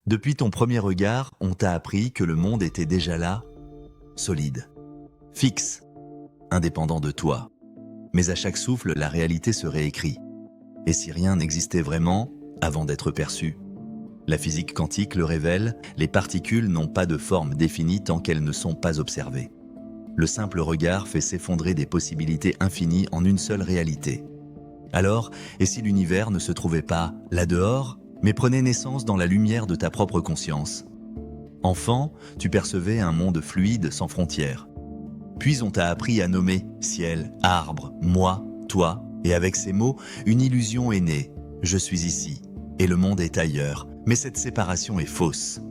Depuis ton premier regard, on t'a appris que le monde était déjà là, solide, fixe, indépendant de toi. Mais à chaque souffle, la réalité se réécrit. Et si rien n'existait vraiment, avant d'être perçu? La physique quantique le révèle, les particules n'ont pas de forme définie tant qu'elles ne sont pas observées. Le simple regard fait s'effondrer des possibilités infinies en une seule réalité. Alors, et si l'univers ne se trouvait pas là dehors, mais prenait naissance dans la lumière de ta propre conscience? Enfant, tu percevais un monde fluide sans frontières. Puis on t'a appris à nommer ciel, arbre, moi, toi, et avec ces mots, une illusion est née. Je suis ici, et le monde est ailleurs, mais cette séparation est fausse.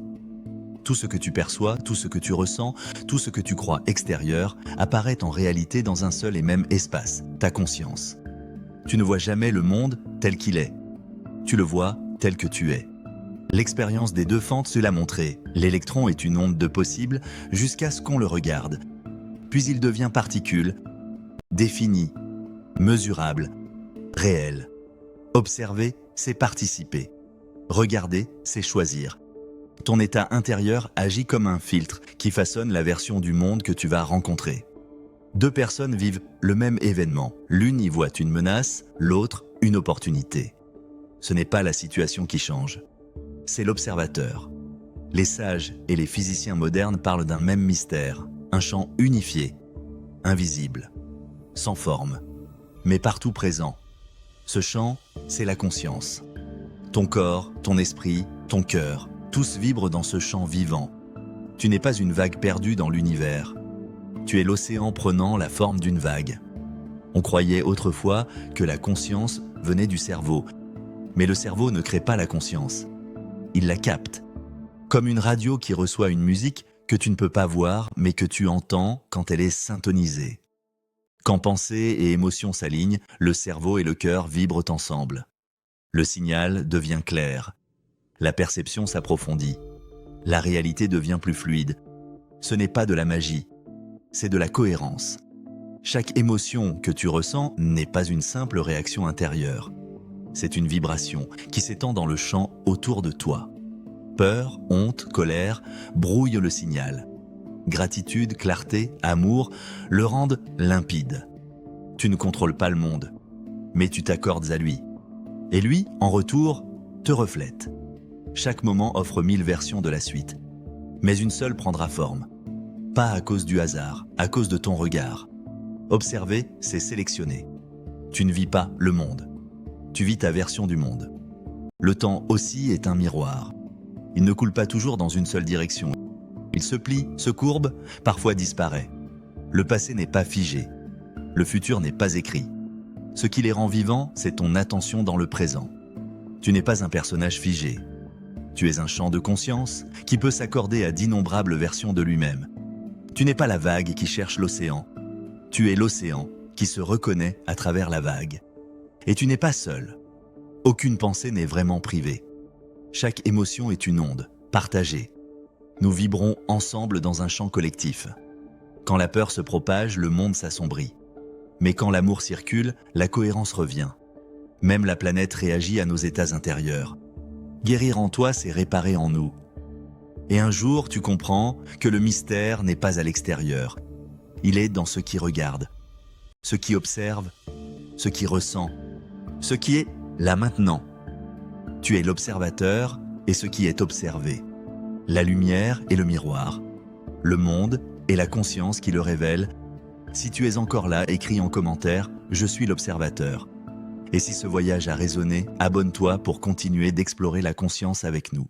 Tout ce que tu perçois, tout ce que tu ressens, tout ce que tu crois extérieur, apparaît en réalité dans un seul et même espace, ta conscience. Tu ne vois jamais le monde tel qu'il est. Tu le vois tel que tu es. L'expérience des deux fentes se l'a montré. L'électron est une onde de possible jusqu'à ce qu'on le regarde. Puis il devient particule, défini, mesurable, réel. Observer, c'est participer. Regarder, c'est choisir. Ton état intérieur agit comme un filtre qui façonne la version du monde que tu vas rencontrer. Deux personnes vivent le même événement. L'une y voit une menace, l'autre une opportunité. Ce n'est pas la situation qui change, c'est l'observateur. Les sages et les physiciens modernes parlent d'un même mystère, un champ unifié, invisible, sans forme, mais partout présent. Ce champ, c'est la conscience. Ton corps, ton esprit, ton cœur, tous vibrent dans ce champ vivant. Tu n'es pas une vague perdue dans l'univers. Tu es l'océan prenant la forme d'une vague. On croyait autrefois que la conscience venait du cerveau. Mais le cerveau ne crée pas la conscience. Il la capte. Comme une radio qui reçoit une musique que tu ne peux pas voir, mais que tu entends quand elle est syntonisée. Quand pensée et émotion s'alignent, le cerveau et le cœur vibrent ensemble. Le signal devient clair. La perception s'approfondit. La réalité devient plus fluide. Ce n'est pas de la magie. C'est de la cohérence. Chaque émotion que tu ressens n'est pas une simple réaction intérieure. C'est une vibration qui s'étend dans le champ autour de toi. Peur, honte, colère brouillent le signal. Gratitude, clarté, amour le rendent limpide. Tu ne contrôles pas le monde, mais tu t'accordes à lui. Et lui, en retour, te reflète. Chaque moment offre 1000 versions de la suite, mais une seule prendra forme. Pas à cause du hasard, à cause de ton regard. Observer, c'est sélectionner. Tu ne vis pas le monde. Tu vis ta version du monde. Le temps aussi est un miroir. Il ne coule pas toujours dans une seule direction. Il se plie, se courbe, parfois disparaît. Le passé n'est pas figé. Le futur n'est pas écrit. Ce qui les rend vivants, c'est ton attention dans le présent. Tu n'es pas un personnage figé. Tu es un champ de conscience qui peut s'accorder à d'innombrables versions de lui-même. Tu n'es pas la vague qui cherche l'océan. Tu es l'océan qui se reconnaît à travers la vague. Et tu n'es pas seul. Aucune pensée n'est vraiment privée. Chaque émotion est une onde, partagée. Nous vibrons ensemble dans un champ collectif. Quand la peur se propage, le monde s'assombrit. Mais quand l'amour circule, la cohérence revient. Même la planète réagit à nos états intérieurs. Guérir en toi, c'est réparer en nous. Et un jour, tu comprends que le mystère n'est pas à l'extérieur. Il est dans ce qui regarde, ce qui observe, ce qui ressent, ce qui est là maintenant. Tu es l'observateur et ce qui est observé. La lumière et le miroir. Le monde et la conscience qui le révèlent. Si tu es encore là, écris en commentaire « Je suis l'observateur ». Et si ce voyage a résonné, abonne-toi pour continuer d'explorer la conscience avec nous.